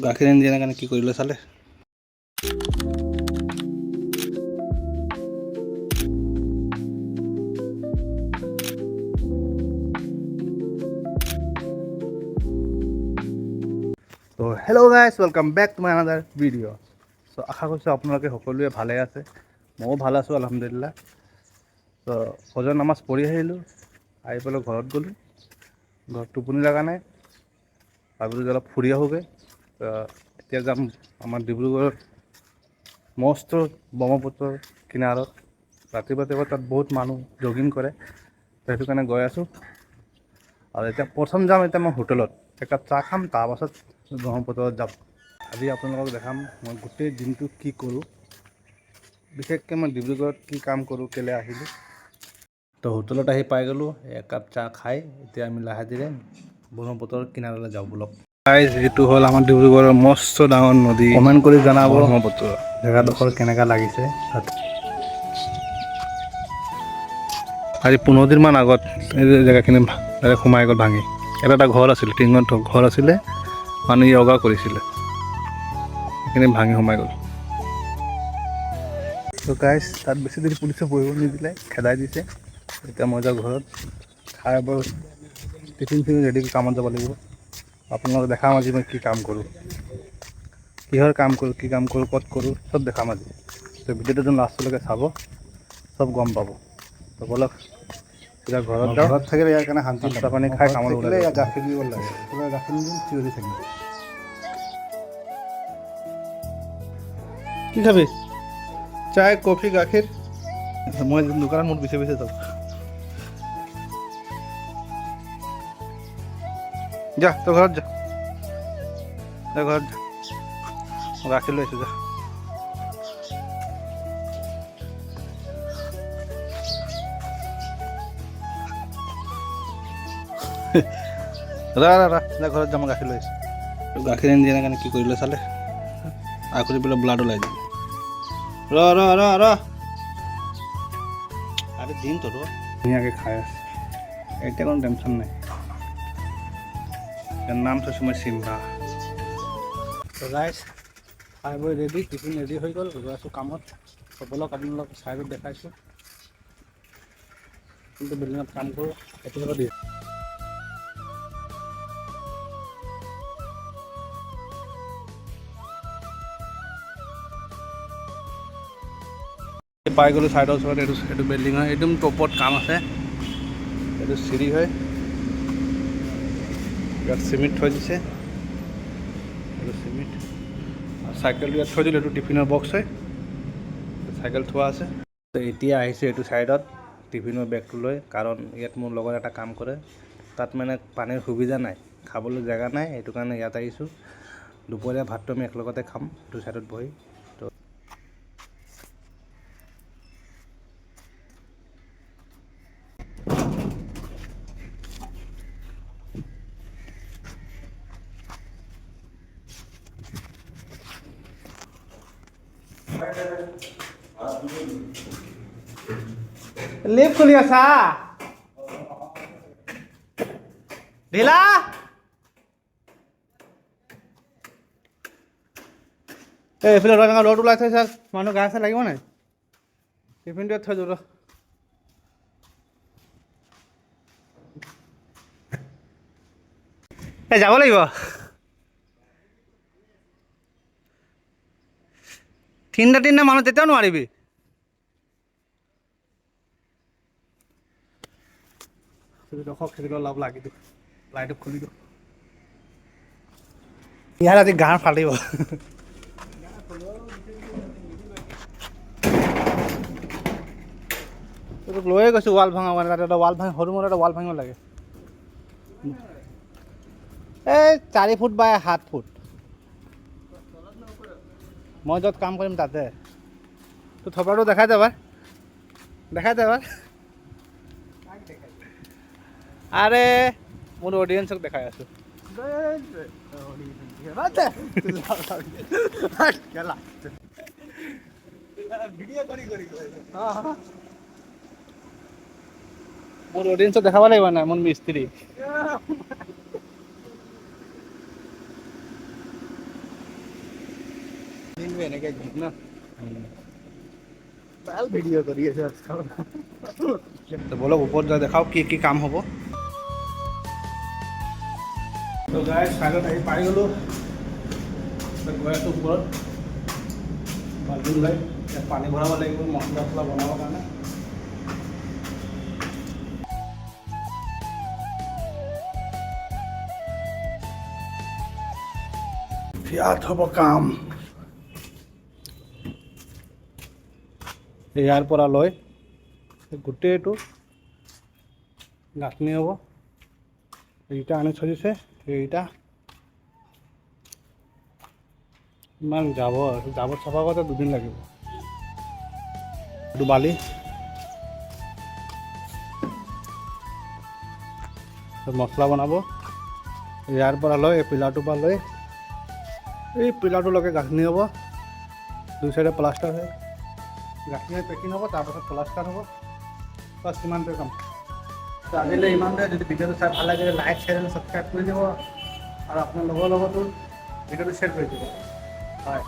গাখীৰ নিদিয়ে কাৰণে কি কৰিলে চালে। তো hello' guys, welcome back to my another video'. So' আশা কৰিছোঁ আপোনালোকে সকলোৱে ভালে আছে, ময়ো ভাল আছোঁ আলহামদুলিল্লাহ। তো ফজৰ নামাজ পঢ়ি আহিলোঁ, আহি পেলাই ঘৰত গ'লোঁ। ঘৰত টোপনি লগা নাই, ভাবিলোঁ যে অলপ ফুৰি আহোঁগৈ। এতিয়া যাম আমাৰ ডিব্ৰুগড়ৰ মস্ত ব্ৰহ্মপুত্ৰৰ কিনাৰত। ৰাতিপুৱা তাত বহুত মানুহ জগিং কৰে, সেইটো কাৰণে গৈ আছোঁ। আৰু এতিয়া প্ৰথম যাম এতিয়া মই হোটেলত, একাপ চাহ খাম, তাৰপাছত ব্ৰহ্মপুত্ৰত যাম। আজি আপোনালোকক দেখাম মই গোটেই দিনটো কি কৰোঁ, বিশেষকৈ মই ডিব্ৰুগড়ত কি কাম কৰোঁ, কেলৈ আহিলোঁ। তো হোটেলত আহি পাই গ'লোঁ, একাপ চাহ খাই এতিয়া আমি লাহে ধীৰে ব্ৰহ্মপুত্ৰৰ কিনাৰলৈ যাওঁ বলক। এইটো হ'ল আমাৰ ডিব্ৰুগড়ৰ মস্ত ডাঙৰ নদী। কমেণ্ট কৰি জনাব ব্ৰহ্মপুত্ৰ জেগাডোখৰ কেনেকুৱা লাগিছে। আজি 15 দিনমান আগত এই জেগাখিনি সোমাই গ'ল ভাঙি। এটা ঘৰ আছিলে, টিঙত ঘৰ আছিলে, মানুহ য়োগা কৰিছিলে, সেইখিনি ভাঙি সোমাই গ'ল। তো গাইজ তাত বেছি দেৰি পুলিচে বহিব নিদিলে, খেদাই দিছে। এতিয়া মই যাওঁ ঘৰত, খাই বৈ টিফিন ৰেডি কৰি কামত যাব লাগিব। আপোনালোকক দেখাম আজি মই কি কাম কৰোঁ, কিহৰ কাম কৰোঁ, কি কাম কৰোঁ, ক'ত কৰোঁ, চব দেখাম আজি। তো ভিডিঅ'টো লাষ্টলৈকে চাব, চব গম পাব। তো বলক এতিয়া ঘৰত যাওঁ। ঘৰত থাকিলে ইয়াৰ কাৰণে শান্তি নাপায়, পানী খাই কামত ওলাই যায়। গাখীৰ দিব লাগে, গাখীৰ নিদিম চিঞৰি থাকিম। কি খাবি? চাই, কফি, গাখীৰ? মই দোকানত মোৰ পিছে পিছে যাওঁ। যা তই ঘৰত যা, ঘৰত যা, গাখীৰ লৈ আহিছোঁ যা। ঘৰত যাম, গাখীৰ লৈ আহিছোঁ। গাখীৰ নিদিয়ে কাৰণে কি কৰিলে চালে, আখুৰি পেলাই ব্লাড ওলাই দিলে। আৰে দিন তো ধুনীয়াকৈ খাই আছে, এতিয়া কোনো টেনশ্যন নাই। ইয়াৰ নাম থৈছোঁ মই চিম্বা। তো গাইজ খাই বৈ ৰেডি, টিফিন ৰেডি হৈ গ'ল, গৈ আছোঁ কামত। বলক আপোনালোকক চাইডত দেখাইছোঁ, কিন্তু বিল্ডিঙত কাম কৰোঁ সেইটো দিয়ে। পাই গ'লোঁ চাইডৰ ওচৰত, এইটো বিল্ডিং হয়, একদম টপত কাম আছে। এইটো চিৰি হয়, ইয়াত চিমেণ্ট থৈ দিছে, এইটো চিমেণ্ট। আৰু চাইকেলটো ইয়াত থৈ দিলোঁ, এইটো টিফিনৰ বক্স হয়, চাইকেল থোৱা আছে। তো এতিয়া আহিছোঁ এইটো চাইডত টিফিনৰ বেগটো লৈ, কাৰণ ইয়াত মোৰ লগত এটা কাম কৰে, তাত মানে পানীৰ সুবিধা নাই, খাবলৈ জেগা নাই, সেইটো কাৰণে ইয়াত আহিছোঁ। দুপৰীয়া ভাতটো আমি একেলগতে খাম, এইটো চাইডত বহি। তো লিফ্ট খুলি আছা ঢিলা? এইফালে ৰ'দ ওলাই থৈছে, মানুহ গা চা লাগিব নাই? টিফিনটো থৈ দিওঁ ৰ। এই যাব লাগিব, তিনিটা মানুহ তেতিয়াও নোৱাৰিবি। অলপ লাগি দিওঁ, লাইটটো খুলি দিওঁ, ইয়াৰ আজি গাৰ ফালিব। তোক লৈয়ে গৈছোঁ ৱাল ভাঙা মানে, তাতে এটা ৱাল ভাঙি, সৰু মৰু এটা ৱাল ভাঙিব লাগে। এই 4 ফুট বা 7 ফুট, মই য'ত কাম কৰিম তাতে। তোৰ থপাটো দেখাই যাবা, আৰে মোৰ অডিয়েঞ্চক দেখাই আছোঁ। মোৰ অডিয়েঞ্চক দেখাব লাগিব নাই, মোৰ মিস্ত্ৰী। এনেকৈ গীত ন ভাল ভিডিঅ' কৰি আছে বলক ওপৰত যাই দেখাওক কি কাম হ'ব। তো গাইজ চাইডত আহি পাই গ'লোঁ, গৈ আছোঁ ওপৰত বাল্টি ওলাই ইয়াত পানী ভৰাব লাগিব মছলা চছলা বনাবৰ কাৰণে। ইয়াত হ'ব কাম। ইয়াৰ পৰা লৈ গোটেইটো গাঁথনি হ'ব। এইটা আনি থৈ দিছে, এইটা ইমান জাবৰ চাফা কৰোঁতে 2 দিন লাগিব। এইটো বালি মছলা বনাব। ইয়াৰ পৰা লৈ এই পিলাৰটোৰ পৰা লৈ এই পিলাৰটোলৈকে গাঁথনি হ'ব। 2 চাইডে প্লাষ্টাৰ হয়, গাঁথনি পেকিং হ'ব, তাৰপাছত প্লাষ্টাৰ হ'ব। বাছ সিমানটোৱে কাম। আজিলৈ ইমানটোৱে। যদি ভিডিঅ'টো চাই ভাল লাগে লাইক শ্বেয়াৰ আৰু ছাবস্ক্ৰাইব কৰি দিব আৰু আপোনাৰ লগৰ লগতো ভিডিঅ'টো শ্বেয়াৰ কৰি দিব। হয়।